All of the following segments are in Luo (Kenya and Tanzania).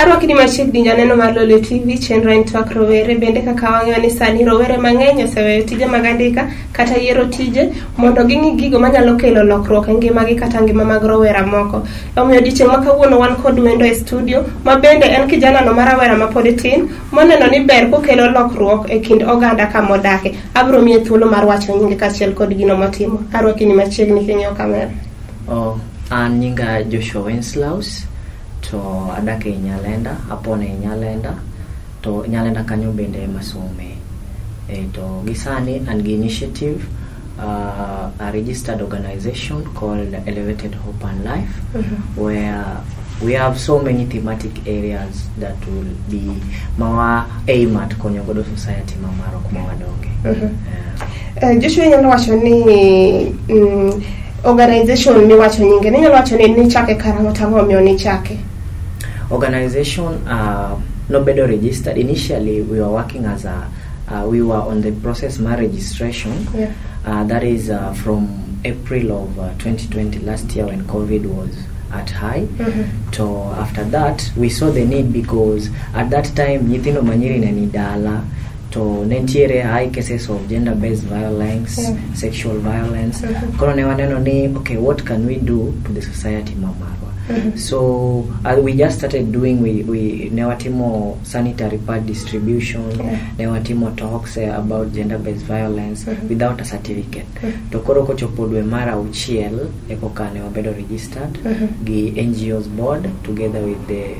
Arwakini machiegni janeno mar Lolwe Tv, Chenro Twak Rowere, bende kaka wang'eyo ni sani rowere mang'eny oseweyo tije mag andika kata yiero tije mondo ging'i gigo manyalo kelo lokruok e ngimagi kata ngima mag rowera moko. Omiyo odiochieng' ma kawuono wan kod wendo e studio ma bende en kijana no mar rawera ma pod tin moneno ni ber kokelo lokruok e kind oganda kama odake. Abro miye thuolo mar wacho nyinge kaachiel kod gino motimo. Arwakini machiegni king'iyo kamera. An nyinga Joshua Wenslaus to adake Nyalenda, apone Nyalenda to Nyalenda kanyo bende masome. To gisani and the initiative a registered organization called Elevated Hope and Life, where we have so many thematic areas that will be mawa aim at Konyo Godo society mamaro kumawadonge. Joshua nyalo wacho ni organization mi wacho nyinge ni nyalo wacho ni chake karango tango mi ni chake. Organization no bedo registered. Initially we were working as we were on the process of registration. That is from April of 2020, last year when COVID was at high. So after that we saw the need because at that time nyithindo manyiri ne nidala to nentiere high cases of gender-based violence, sexual violence. Koro ne waneno ni okay, what can we do to the society mamarwa? So we just started doing we newatimo sanitary pad distribution, newatimo talks about gender-based violence without a certificate. To koro kochopo dwe mara uchiel ekoka ne wabedo registered gi NGOs board together with the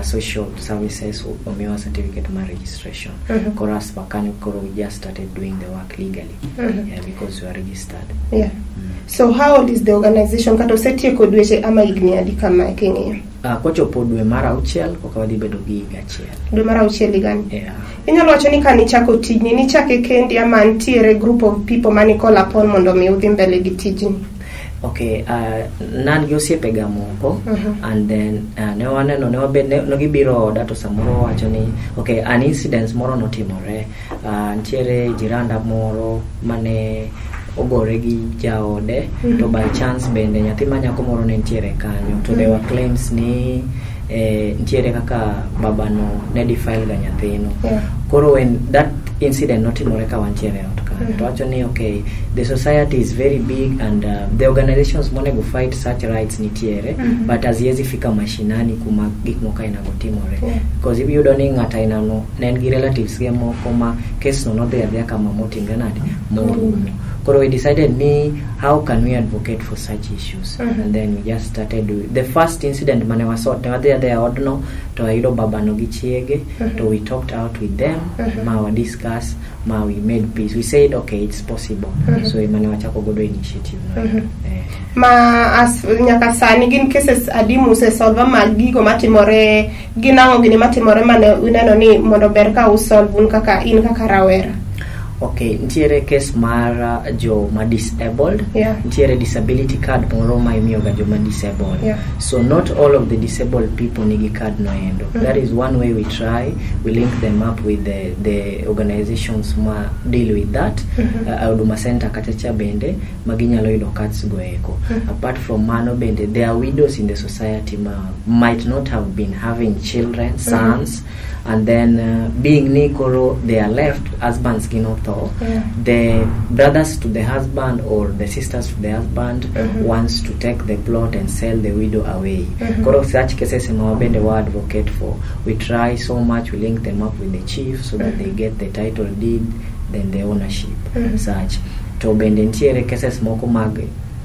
social services omiwa certificate my registration. Koras pakani koro we just started doing the work legally because we are registered. So how old is the organization? Kato setie kodweche ama igni adi kama king'iyo? Kochopo dwe mara uchiel koka wadhi bedo gi higa achiel. Dwe mara uchiel igani? Inyalo wacho ni kani chako tijni ni chake kendi ama ntiere group of people mani call upon mondo mi udhi mbele gi tijni? Okay, nan osiepe ga moko and then ne waneno ne wabed no gibiro dato samoro wacho ni okay, an incident moro notimore, ntiere jiranda moro mane ogore gi jaode to by chance bende nyathi manyako moro ne ntiere kanyo to there were claims ni ntiere kaka babano ne defile ga nyathino. Koro when that incident notimore ka wantiere ot kanyo to wacho ni okay, the society is very big and the organizations monego fight such rights nitiere but aziezi fika mashinani kuma gik moko inago timore because if you don't ngata inano nen gi relatives ge moko ma case no dhi adhia kama motinga nadi morumo. Koro we decided ni how can we advocate for such issues and then we just started doing the first incident mane wasot ne wadhi adhia odno to ayudo babano gi chiege to we talked out with them ma we discuss ma we made peace. We said okay, it's possible. So mane wachako godo initiative no. Ma as nyaka sani gin cases adimu se solve ma gigo matimore ginango gini matimore mane uneno ni mondo ber ka usolve kaka in kaka rawera. Okay, ntiere case mara jo ma disabled, ntiere disability card moro ma imiyo ga jo ma disabled. So not all of the disabled people nigi card no endo. That is one way we try. We link them up with the organizations ma deal with that. Huduma Center kachacha bende maginyalo yudo cards go eko. Apart from mano bende there are widows in the society might not have been having children, sons, and then being nikoro they are left, husbands ginoto. The brothers to the husband or the sisters to the husband wants to take the plot and sell the widow away. Koro such cases in our bende we advocate for. We try so much, we link them up with the chief so that they get the title deed, then the ownership. Such to bende ntiere cases moko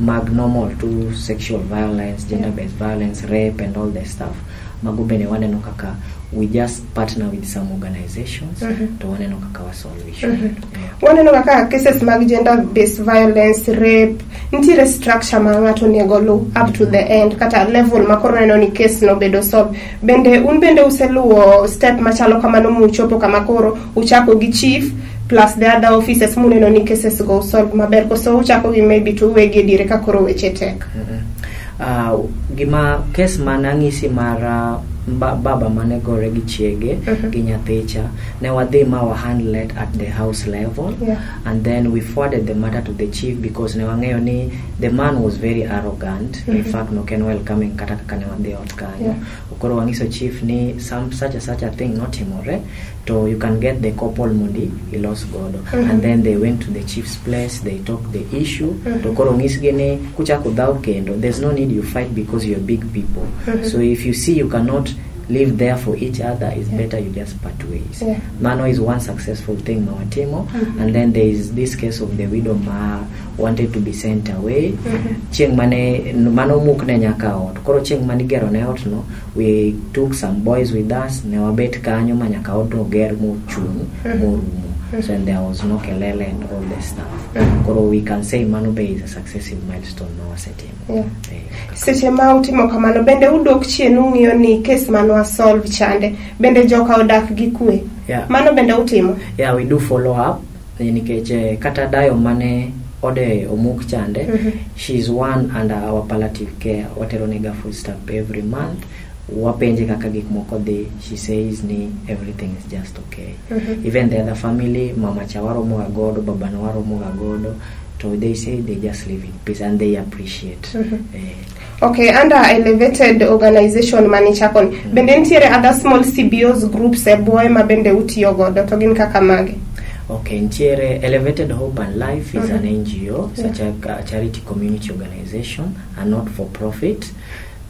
mag normal to sexual violence, gender-based violence, rape and all the stuff. Magubene waneno kaka we just partner with some organizations to waneno kaka wa solution. Waneno kaka cases mag gender-based violence, rape, ntiere structure ma ngato nego up to the end kata level makoro neno ni case no bedo solve. Bende bende useluo step machalo kama no muchopo kama koro uchako gi chief plus the other offices muneno ni cases go solve maber koso uchako gi maybe to wegi dire ka koro weche tek. Gima case manangisi mara baba mane gore gi chiege gi nyathicha ne wadhi ma wa handle it at the house level, and then we forwarded the matter to the chief because ne wang'eyo ni the man was very arrogant. In fact no ken welcoming kata kaka ne wadhi ot kanyo. Koro wangiso chief ni such a thing not imore, so you can get the couple mundi ilos godo. And then they went to the chief's place, they talked the issue. To koro ngisgi ni kuchako dhao kendo, there's no need you fight because you're big people. So if you see you cannot live there for each other, it's better you just part ways. Mano is one successful thing mawatimo. And then there is this case of the widow ma wanted to be sent away. Chieng mano mukne nyaka ot. Koro chieng mani gero ne ot no, we took some boys with us, ne wabet kanyo ma nyaka ot no ger mo chung mo rumo. So and there was no kelele and all the stuff. Koro we can say Mano Bay is a successive milestone no setting. Seche ma utimo kamano bende udok chien ung'iyo ni case mano solve chande bende joka odak gi kwe. Mano bende utimo? Yeah, we do follow up. Nikech kata dayo mane ode omuk chande, she's one under our palliative care. Watero nega food stamp every month. Wapenje kaka gik moko dhi, she says ni everything is just okay. Even the other family, mama chawaro moga godo, baba nawaro moga godo, so they say they just live in peace and they appreciate. Okay, under elevated organization manichakon, bende ntiere other small CBOs groups boy ma bende utiyo godo, to gin kaka mage? Okay, ntiere Elevated Hope and Life is an NGO, such a charity community organization, and not for profit.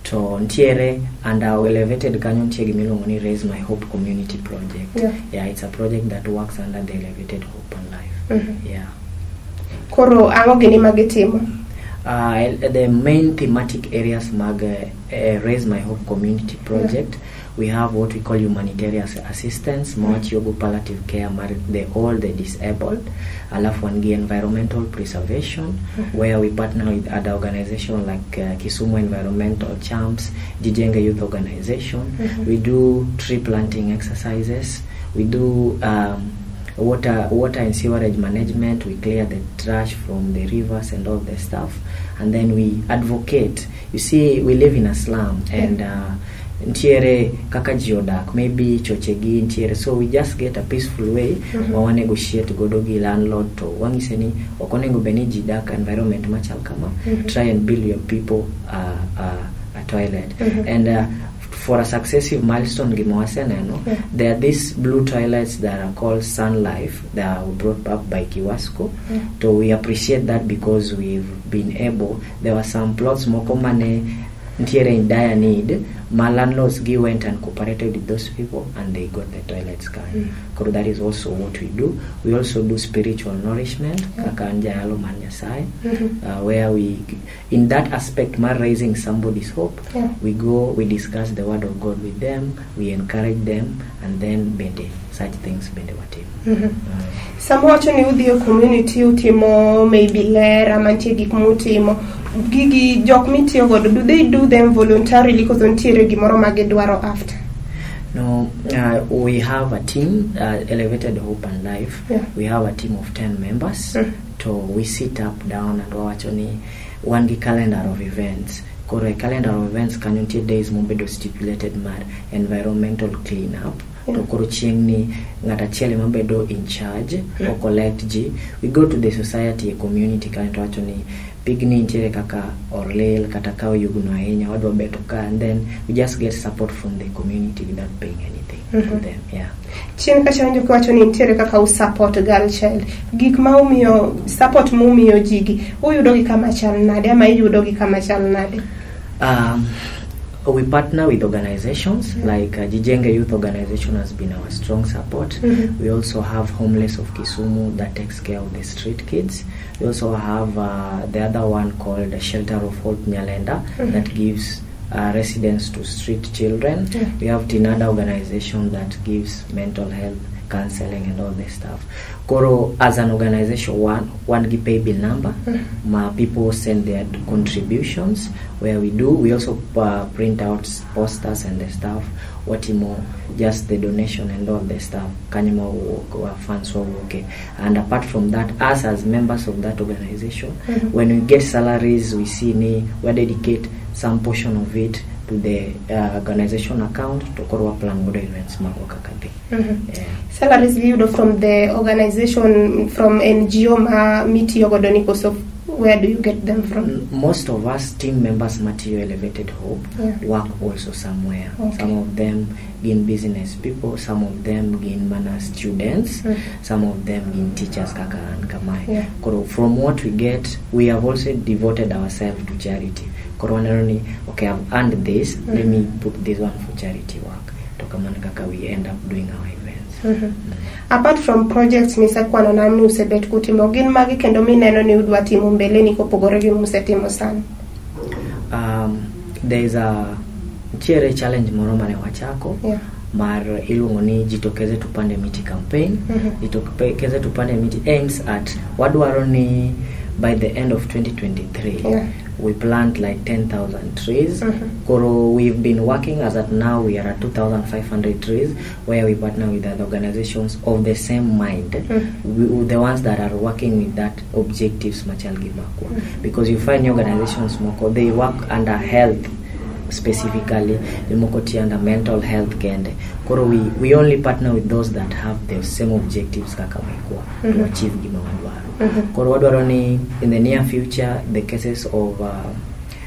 To ntiere and our Elevated kanyo ntiere gimilongo ni Raise My Hope Community Project. Yeah, it's a project that works under the Elevated Hope and Life. Koro ango gini magetimo? The main thematic areas mag Raise My Hope Community Project, we have what we call humanitarian assistance, mawachiyogo palliative care, the disabled, alafu wangi environmental preservation, where we partner with other organizations like Kisumu Environmental Champs, Jijenge Youth Organization. We do tree planting exercises, we do water and sewerage management, we clear the trash from the rivers and all the stuff, and then we advocate. You see, we live in a slum, and ntiere kaka jiodak, maybe chochegi ntiere, so we just get a peaceful way wa negotiate godo gi landlord to wangise ni okonego beni jidak environment machal kama, try and build your people a toilet. And for a successive milestone there are these blue toilets that are called Sun Life that were brought up by Kiwasco. So we appreciate that because we've been able, there were some plots mokomane ntiere in dire need, my landlords went and cooperated with those people and they got the toilets going. That is also what we do. We also do spiritual nourishment, where we, in that aspect, raising somebody's hope, we go, we discuss the word of God with them, we encourage them, and then bende such things bende watimu. Somewhat ni udhiyo community utimo, maybe lera mantie gik mutimo gigi jok mitiyo godo, do they do them voluntarily because ontiere gimoro magedwaro after? No, we have a team, Elevated Hope and Life. We have a team of 10 members. So we sit up down and watch only one calendar of events. A calendar of events can days mumbedo stipulated mad environmental cleanup. To koro chieng ni ngata chiele mambedo in charge or collect G. We go to the society, a community kind of actually pigni ntiere kaka orlel kata kao yuguno ahinya wadwa beto ka, and then we just get support from the community without paying anything to them. Chien kacha wanjo kwa choni ntiere kaka support girl child gik ma umiyo support mu umiyo jigi uyudogi kama chal nade ama iyudogi kama chal nade? We partner with organizations like Jijenge Youth Organization has been our strong support. We also have Homeless of Kisumu that takes care of the street kids. We also have the other one called Shelter of Hope Nyalenda that gives residence to street children. We have Tinada organization that gives mental health counseling and all this stuff. Koro as an organization, one give pay bill number. My people send their contributions where we also print out posters and the stuff. What more, just the donation and all the stuff. Kanyama funds okay. And apart from that, us as members of that organization, when we get salaries, we dedicate some portion of it to the organization account to korwa plan godo events mako kakati. Salaries viewed from the organization from NGO ma miti yogodo niko, so where do you get them from? Most of us team members Matthew Elevated Hope work also somewhere. Some of them in business people, some of them in mana students, some of them in teachers kaka and kamai. From what we get, we have also devoted ourselves to charity. Okay, I've earned this, let me put this one for charity work. Tokamana kaka we end up doing our events. Apart from projects misakwano na usebet kutimo, gin magi kendo mineno ni udwa timo mbele ni kopogore gi musetimo sana? There is a challenge moro mane wachako mar iluongo ni jitokeze tupande miti campaign. Jitokeze tupande miti aims at wadwaro ni by the end of 2023 we plant like 10,000 trees. We've been working as at now we are at 2,500 trees where we partner with other organizations of the same mind, the ones that are working with that objectives because you find organizations moko they work under health specifically, the mokoti under mental health kende. We only partner with those that have the same objectives to achieve gima wadwaro. In the near future the cases of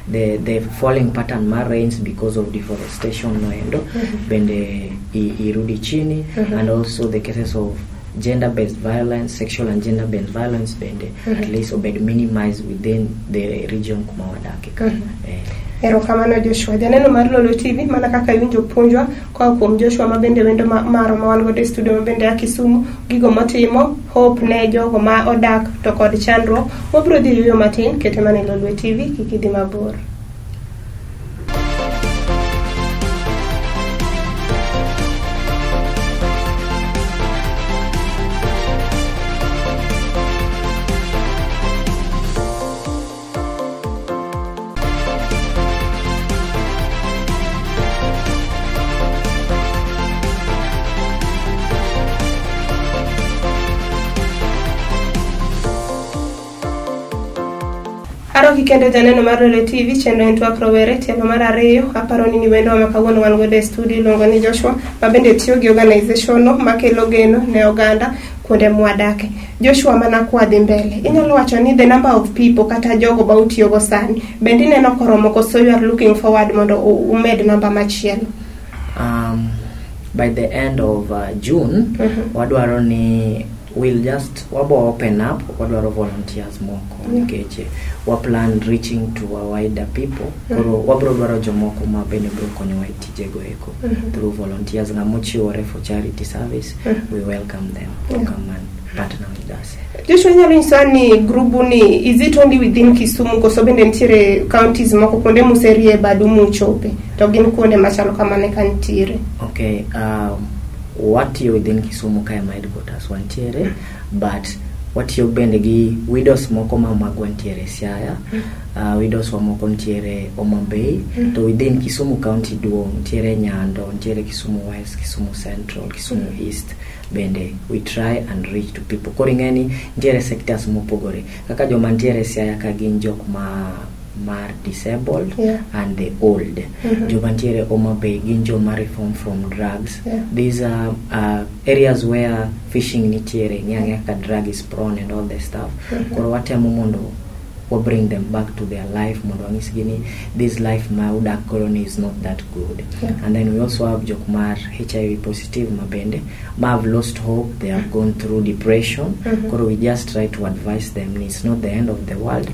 the falling pattern ma rains because of deforestation noendo bende irudi chini, and also the cases of gender-based violence, sexual and gender-based violence bende at least obed minimized within the region kumawadake. Erokamano Joshua. Janeno mar Lolwe TV mana kaka iwinjo puonjwa kwa kuom Joshua mabende wendo maro ma wan go e studio mabende ya Kisumu, gigo matimo hope ne jogo ma odak to kod Chenro. Wabro dhi yuyo matin kete mane Lolwe TV kikidhi mabor. Aro kikendo janeno mar Lolwe TV Chenro en Twak Rowere tielo mar ariyo. Aparo ni wendo ma kawuono wan go e studio longo ni Joshua mabende tiyo gi organization no makelo geno ne oganda kuonde mwadake. Joshua mana kwadhi mbele, inyalo wacho ni the number of people kata jogo ba utiyo go sani bende neno koromo ko, so you are looking forward mondo umed number machielo? By the end of June wadwaro ni we'll just open up wadwaro volunteers moko nikeche wa plan reaching to a wider people. Wabro dwaro jomoko ma bende bro konyo wa tijego eko through volunteers na mochiwore for charity service. We welcome them to come and partner with us. Joshua, nyalo insani grubu ni is it only within Kisumu ko so bende ntiere counties moko konde muserie badu muchope to gin konde machalo kamane kantire? Okay, what you within Kisumu kaya headquarters wantiere, but what you bende gi widows moko ma magwantiere Siaya, widows wa moko ntiere Homa Bay, to within Kisumu County duo ntiere Nyando, ntiere Kisumu West, Kisumu Central, Kisumu East bende we try and reach to people. Koringani ntiere sectors mopogore kaka joma ntiere Siaya ka gin jok mar disabled and the old. Jobantiere Homa Bay ginjo ma reform from drugs. These are areas where fishing nitiere nyanga drug is prone and all the stuff. Koro watemo mondo or bring them back to their life. This life Mauda colony is not that good. And then we also have Jokmar HIV positive Mabende. Ma have lost hope, they have gone through depression. We just try to advise them it's not the end of the world.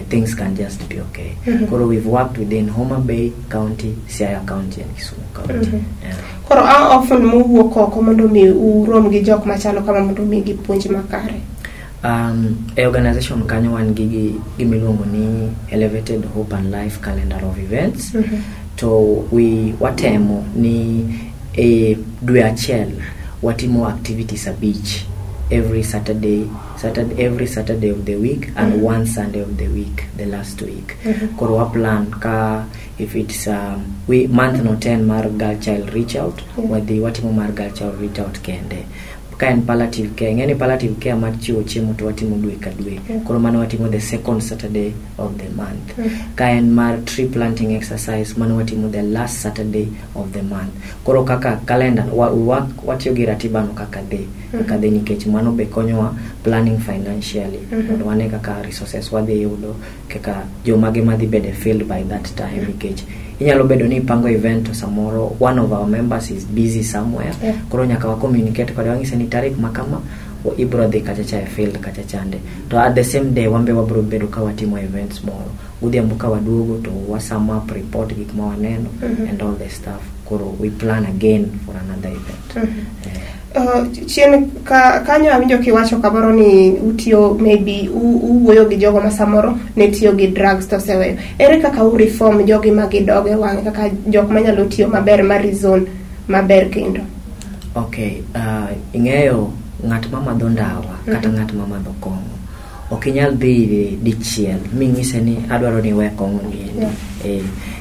Things can just be okay. We've worked within Homa Bay County, Siaya County and Kisumu County. How often move woko mondo mi urom gi jok machalo kama mondo mi gi puonj makare? A organization kanyo wan gi gimiluongo ni Elevated Hope and Life calendar of events. So we watemo ni dwe achiel watimo activities a beach every Saturday of the week and one Sunday of the week, the last week. Koro plan ka if it's we month no 10 mar girl child reach out, what the watimo mar girl child reach out kende ka en palliative care. Ng'eni palliative care mar chiwo chiemo to watimo dwe ka dwe. Koro mano watimo the second Saturday of the month. Ka en mar tree planting exercise, mano watimo the last Saturday of the month. Koro kaka calendar watiyo gi ratiba no kaka dhi nikech mano be konyowa planning financially. Mondo wane kaka resources wadhi yudo, kaka jomage madhi bede filled by that time, nikech inyalo bedo ni pango event to samoro one of our members is busy somewhere. Koro nyaka wa communicate kod wang'ise ni tarik makama ibro dhi kachacha e field kachachande. To at the same day wambe wabro bedo ka watimo events moro. Udhiambo ka waduogo to wa sum up report gik ma waneno and all the stuff. Koro we plan again for another event. Chien kanyo awinjo kiwacho kabaro ni utiyo maybe uwuoyo gi jogo ma samoro ne tiyo gi drugs to seweyo. Ere kaka u reform jogi ma gidoge wang' kaka jok manyalo tiyo maber marizon maber kendo? Okay, ing'eyo ng'at ma madho ndawa kata ng'at ma madho kong'o ok inyal dhi dichiel ming'ise ni adwaro ni we kong'o ni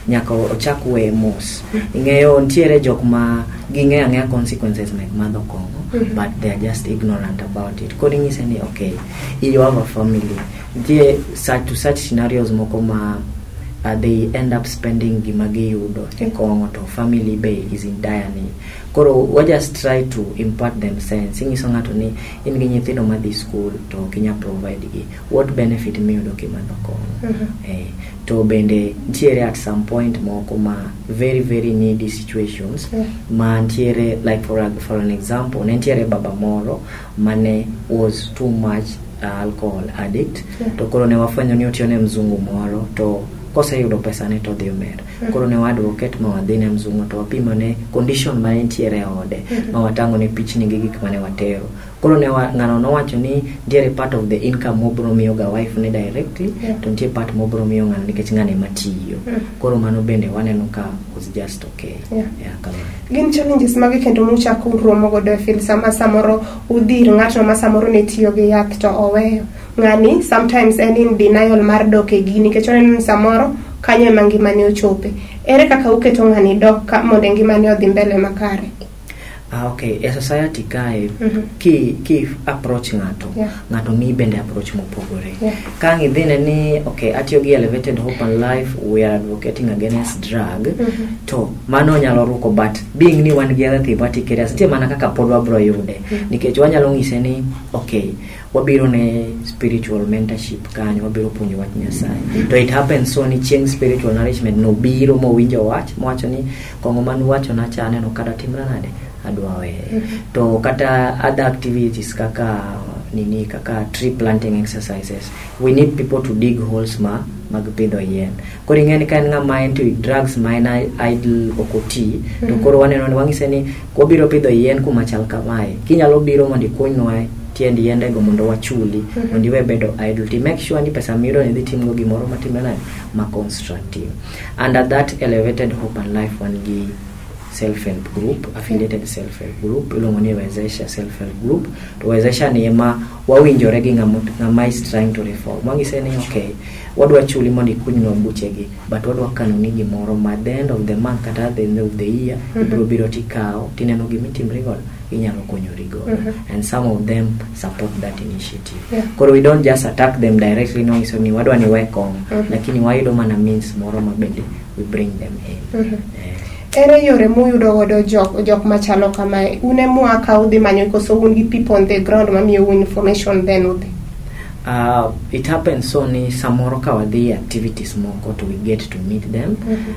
nyaka ochak we mos. Ing'eyo ntiere jok ma ging'eyo ang'eya consequences meg madho kong'o, but they are just ignorant about it. Kodi ng'ise ni okay, you have a family. Ntie such scenarios moko ma they end up spending gimagi yudo e kong'o to family bay is in dire need. Koro we just try to impart them sense. Ing'iso ng'ato ni in gi nyithindo madhi school to kinya provide gi what benefit miyudo kimadho kong'o. To bende ntiere at some point moko ma very very needy situations ma ntiere like for an example ntiere baba moro mane was too much alcohol addict. To koro ne wafwenyo ni otiyo ne mzungu moro to kose yudo pesa ne to dhi omer. Koro ne advocate ma wadhi ne mzungu to wapimo ne condition ma ntiere ode ma watango ne pichni gi gik mane watero. Koro ne ng'ano nowacho ni ntiere part of the income mobro miyo ga wife ne directly to ntiere part mobro miyo ng'ano nikech ng'ane matiyo. Koro mano bende waneno ka was just okay. Gin challenges magi kendo muchako romo godo e field sama samoro udhir ng'ato ma samoro ne tiyo gi yath to oweyo. Ng'ani sometimes en in denial mar dok e gini nikech onen samoro kanyo ema ngimane ochope. Ere kaka uketo ng'ani dok ka mondo ngimane odhi mbele makare? Okay, e society kae ki approach ng'ato mi bende approach mopogore. Ka ng'idhine ni okay, atiyo gi elevated hope and life, we are advocating against drug, to mano nyalo ruko, but being ni wan gi other thing wati curious tie mana kaka pod wabro yude nikech wanyalo ng'ise ni okay, wabiro ne spiritual mentorship kanyo, wabiro puonjo wach Nyasaye. To it happens so ni chieng spiritual nourishment no biro mo winjo wach mowacho ni kong'o man wacho na cha aneno kada timra nade adwawe. To kata other activities kaka tree planting exercises, we need people to dig holes magpidho yien. Koro ing'eni ka en ng'ama into drugs ma en idle okoti to koro waneno ni wang'ise ni kwabiro pidho yien kuma chal kamae, kinyalo biro mondo ikunywa tiend yiende go mondo wachuli mondo iwe bedo idle, to make sure ni pesa miro ni dhi timo gimoro matimena ma constructive. And at that elevated hope and life one gi self-help group, affiliated self-help group, ilongo ni Wezesha self-help group. To Wezesha ni ema wawinjore gi ng'ama is trying to reform. Wang'ise ni okay, wadwa chuli mondo ikunywa buchegi, but wadwa kanoni gimoro ma at the end of the month kata at the end of the year biro tikao tineno gimitimre godo inyalo konyori godo. And some of them support that initiative. Koro we don't just attack them directly, no, iso ni wadwa ni wekong, lakini wayudo mana means moro mabende we bring them in. Ere yore muyudo godo jok machalo kamae, une mwaka udhi manyo koso un gi people on the ground mamiyo information then udhi? It happens so ni samoro ka wadhi activities moko to we get to meet them.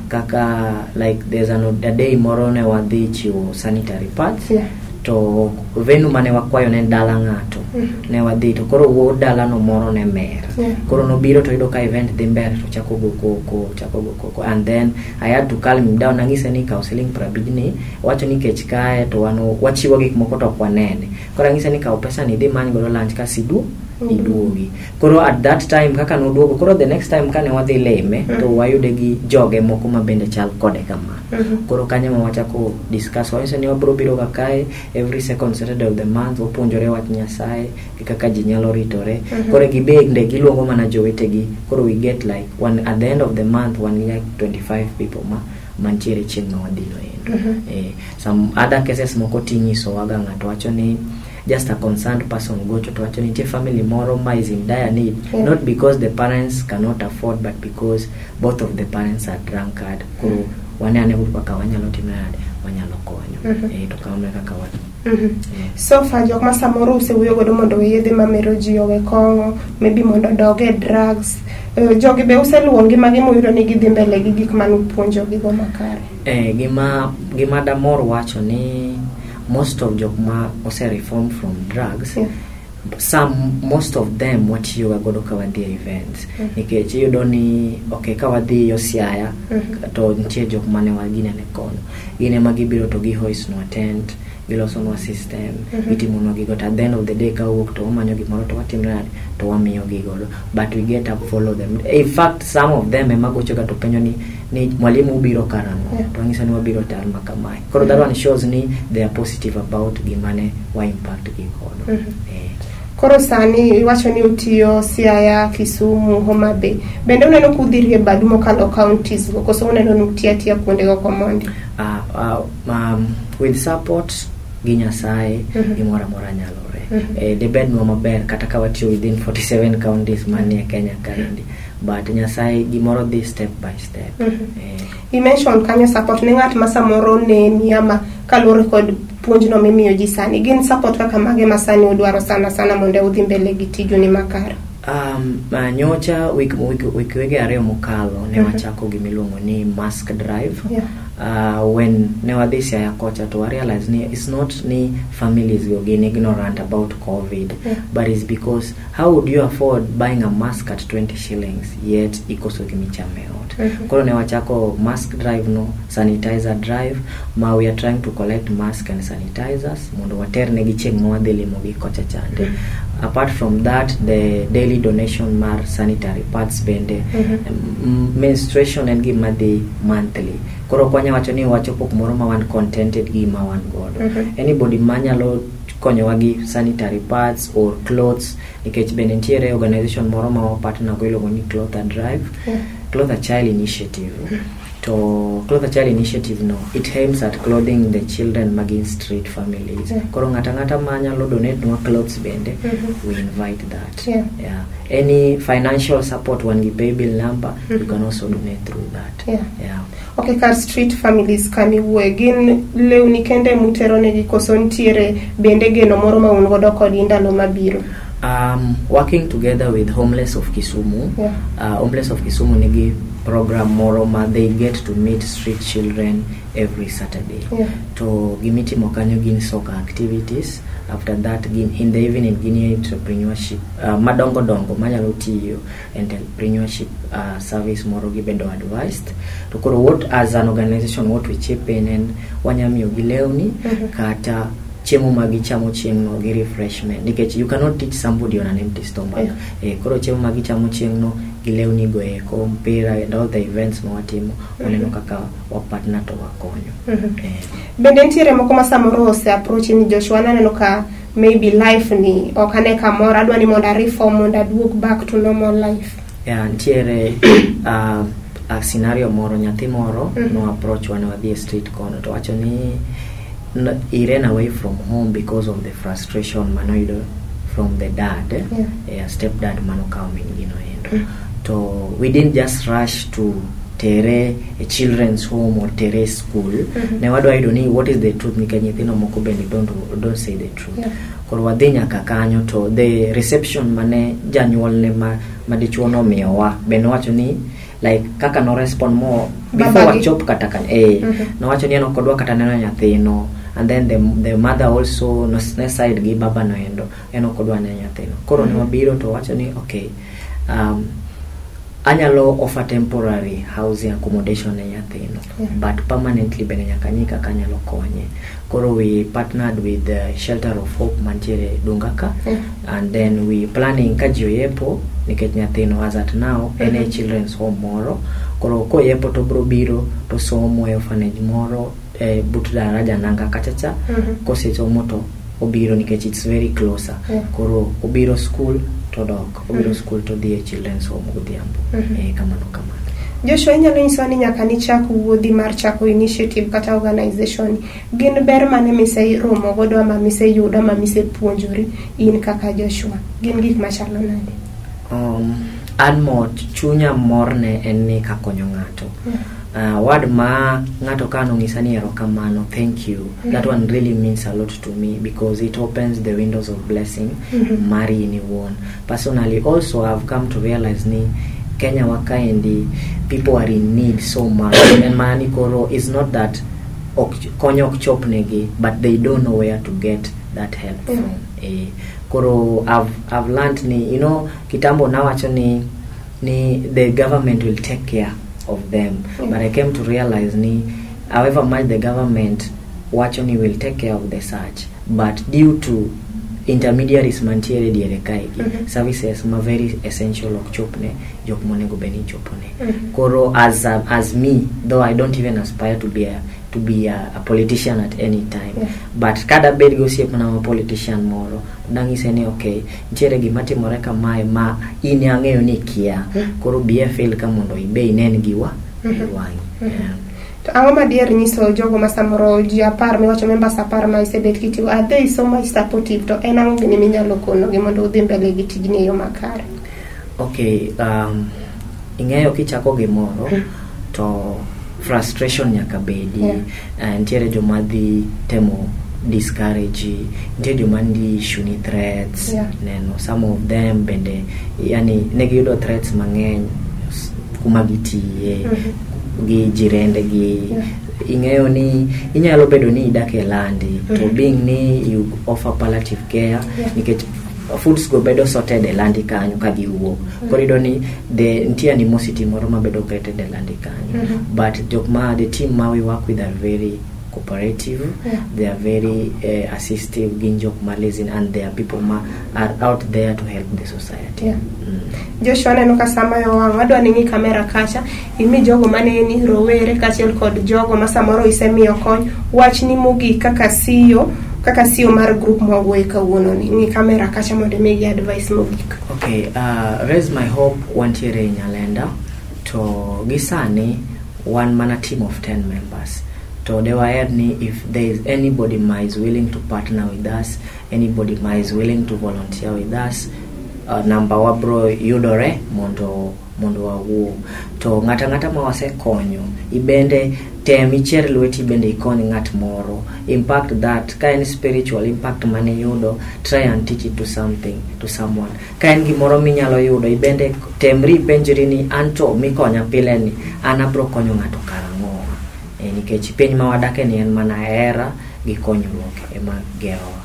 Kaka like there's a day moro ne wadhi chiwo sanitary pads. To venu mane wakwayo ne dala ng'ato ne wadhi to koro wo dala no moro ne mer. Koro no biro to yudo ka event dhi mbele to chako go koko and then I had to calm him down. Nang'ise ni counseling prabidni wacho ni kech kae to wano wachiwo gik moko to kwanene. Koro nang'ise ni ka pesa ni dhi many godo lunch ka sidu iduogi. Koro at that time kaka no duogo, koro the next time kane wadhi leme to wayude gi joge moko ma bende chal kode kama. Koro kanyo ma wachako discuss wanyise ni wabro biro ga kae every second Saturday of the month, wapuonjore wach Nyasaye kaka ji nyalo ritore. Koro gibende giluongo mana jowetegi. Koro we get like one at the end of the month one like 25 people mantiere chieng' ma wadhino endo. Some other cases moko tinyiso waga ng'ato wacho ni just a concerned person gocho to wacho nitie family moro ma is in dire need, not because the parents cannot afford, but because both of the parents are drunkard. Koro wanane kaka wanyalo timnade wanyalo konyo to kama kaka watu. So far jok ma samoro usewuoyo godo mondo yedhe mamero ji owe kongo, maybe mondo doge drugs, jogi be useluongi magi moyudo ni gidhi mbele gi gik manu puonjo gigo makare. Gima damor wacho ni most of jok ma ose reform from drugs, most of them watiyo godo ka wadhi events. Nikech iyudo ni okay ka wadhi Siaya to nitie jok mane wagine ne kono. Gine magibiro to gi hoist no tent, giloso no system, itimo no gigo, at the end of the day ka wuok to wamanyo gimoro to watimrad to wamiyo gigo, but we get up follow them. In fact some of them emagocho ga to penyo ni mwalimu ubiro karang'o, to ngisa ni wabiro tar makamae. Koro that one shows ni they are positive about gimane wa impact gigo. Koro sani iwacho ni utiyo Siaya, Kisumu, Homa Bay. Bende uneno kudhirie badu mokalo counties go, koso uneno nutiatia kuonde go komondi? With support gi Nyasaye gimora mora nyalore. The bed no maber kata ka watiyo within 47 counties manie Kenya kaendi, but Nyasaye gimoro dhi step by step. You mentioned kanyo support ni ngat masamoro ne niyama kalore kod puonj no mimiyo ji sani. Gin support kaka mage masani udwaro sana monde udhi mbele gi tiju ni makaro? Nyocha wiki ariyo mokalo ne wachako gimiluongo ni mask drive. When ne wadhi Siaya kocha to I realized it's not ni families go gin ignorant about COVID, but it's because how would you afford buying a mask at 20 shillings yet ikoso gimichame out. Koro ne wachako mask drive no sanitizer drive, ma we are trying to collect mask and sanitizers mondo water ne gi chieng mo wadhi limo gi kocha chande. Apart from that, the daily donation mar sanitary pads bende, menstruation and give madi monthly. Koro kwanya wacho ni wacho pok moro ma wan contented gi ma wan godo. Anybody manyalo konyo wagi sanitary pads or clothes, nikech bende ntiere organization moro ma partner go iluongo ni Cloth Drive, Cloth a Child Initiative. To Cloth a Child Initiative no, it aims at clothing the children magin street families. Koro ngata manyalo donate no clothes bende, we invite that. Any financial support when we pay bill number, you can also donate through that. Okay, kar street families kani wegin leuni kende mutero ne gikoso ntiere bende geno moro ma un godo kod ndalo mabiro. Working together with Homeless of Kisumu. Homeless of Kisumu nigi program moro ma they get to meet street children every Saturday. To gimiti mokanyo gin soccer activities. After that in the evening gini entrepreneurship madongo manyalo tiyo entrepreneurship service moro gibendo advised. To koro what as an organization what we chip in and wanyamiyo gileuni kata chemo magichamo chieng no gi refreshment, because you cannot teach somebody on an empty stomach. Koro chemo magichamo chieng no gileuni go eko mpira and all the events mwatimo waneno kaka wa partner to wakonyo. Bende ntiere moko masamoro ose approach ni Joshua neno ka maybe life ni okane kamora adwa ni monda reform monda walk back to normal life. Ntiere a scenario moro nyathi moro no approach one of the street corner to wacho ni he ran away from home because of the frustration manoido from the dad, stepdad mano coming, So we didn't just rush to tere a children's home or tere school. Now what do I do ni what is the truth? Nikanyithino moko bendi don't say the truth. Koro wadhinya kakanyo to the reception mane janyuol ne madichuo no miyowa beno wacho ni like kaka no respond more before wachop katakan no wacho ni no kodwa kata neno nyathino. And then the mother also no side gi baba no endo eno kodwa ne nyathino. Koro ne wabiro to wacho ni okay, anyalo offer temporary housing accommodation ne nyathino, but permanently bene nyakanyika kanyalo konye. Koro we partnered with the Shelter of Hope mantiere Dungaka, and then we planning kajio yepo nikech nyathino as at now ene children's home moro. Koro ko yepo to bro biro to somo e orphanage moro but daraja nanga kachacha kosecho moto obiro nikech it's very closer. Koro obiro school to dog, obiro school to the children's home godhiambo. Kamano. Joshua, inyalo nyiso ni nyaka ni chak wuodhi mar chako initiative kata organization. Gin ber mane mise romo godo ama mise yudo ama mise puonjori in kaka Joshua? Gin gik machalo nade? An chunya morne en ni kakonyo ng'ato. Word ma ng'ato kano ngisani erokamano, thank you. That one really means a lot to me because it opens the windows of blessing. Mari anyone. Personally also I've come to realize ni Kenya wakaendi people are in need so much. And mani koro is not that konyo chop negi, but they don't know where to get that help from. Koro I've learned ni, you know, kitambo nawacho ni the government will take care of them, but I came to realize ni however much the government wacho ni will take care of the search, but due to intermediaries mantiere diere kaigi, services ma very essential ok chopne jok monego beni chopone. Koro as me, though I don't even aspire to be a politician at any time, but kada bed go siep na politician moro dangise ni okay ntiere gima timore kamae ma in ang'eyo ni kia, koro be feel ka mondo ibe inen giwa wangi. To ang'o madier nyiso jogo ma samoro ji 10 miwacho members 10 ma isebet kitiyo, are they so much supportive? To en ang'o gini minyalo kono gi mondo udhi mbele gi tijni e yo makare? Okay, ing'eyo kichako gimoro to frustration nyaka bedi. Ntiere joma dhi temo discourage, ntiere joma ndi shuni threats, neno some of them bende yani negiyudo threats mang'eny kuma gitiye gi jirende gi. Ing'eyo ni inyalo bedo ni idake landi to being ni you offer palliative care nikech foods go bedo sorted e landi kanyo ka giwuok. Korido ni the ntie animosity moro ma bedo created e landi kanyo. But the team ma we work with are very cooperative, they are very assistive, ginjok malezin, and they are people ma are out there to help the society. Joshua, neno ka sama yo wang adwa ni kamera kacha imi jogo mane ni Rowere kachiel kod jogo ma samoro isemiyo kony wach ni mugi kaka CEO mar group mawuoye kawuono ni kamera kacha mondo megi advice mogik. Okay, raise my hope wantiere Nyalenda to gisani one mana team of 10 members. So they were ni if there is anybody who is willing to partner with us, anybody who is willing to volunteer with us, number wabro yudore mondo wawu to ngata ma wase konyo ibende tem ichier lweti bende ikony ngat moro. Impact that kind spiritual impact mane yudo, try and teach it to someone. Kain gimoro minyalo yudo ibende temri penjri ni anto mikonya pile ni anabro konyo ngato karang'o. Nikech piny ma wadake ni en mana era gi konyruok ema gerowa.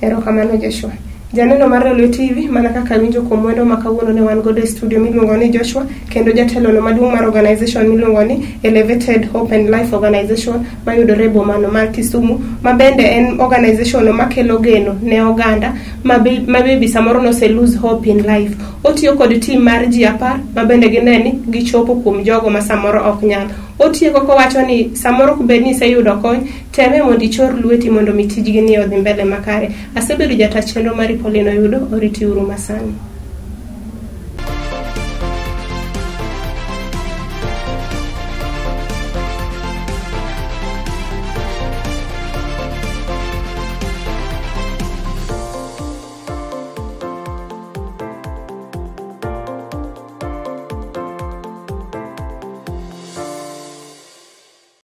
Erokamano Joshua. Janeno mar Lolwe TV mana kaka winjo kuom wendo makawuono ne wan godo e studio miluongo ni Joshua, kendo jatelo no maduong' mar organization miluongo ni Elevated Hope and Life Organization mayudore bomano mar Kisumu, ma bende en organization no makelo geno ne oganda ma baby samoro no se lose hope in life. Otiyo kod team mar ji 10 ma bende gineni gichopo kuom jogo ma samoro ok nyal. Otieko kowacho ni samoro kubeni se yudo kony teme mondo ichor lweti mondo mitijgi ni odhi mbele makare. Asebedo jata chenro mari Polino yudo oriti uru masani.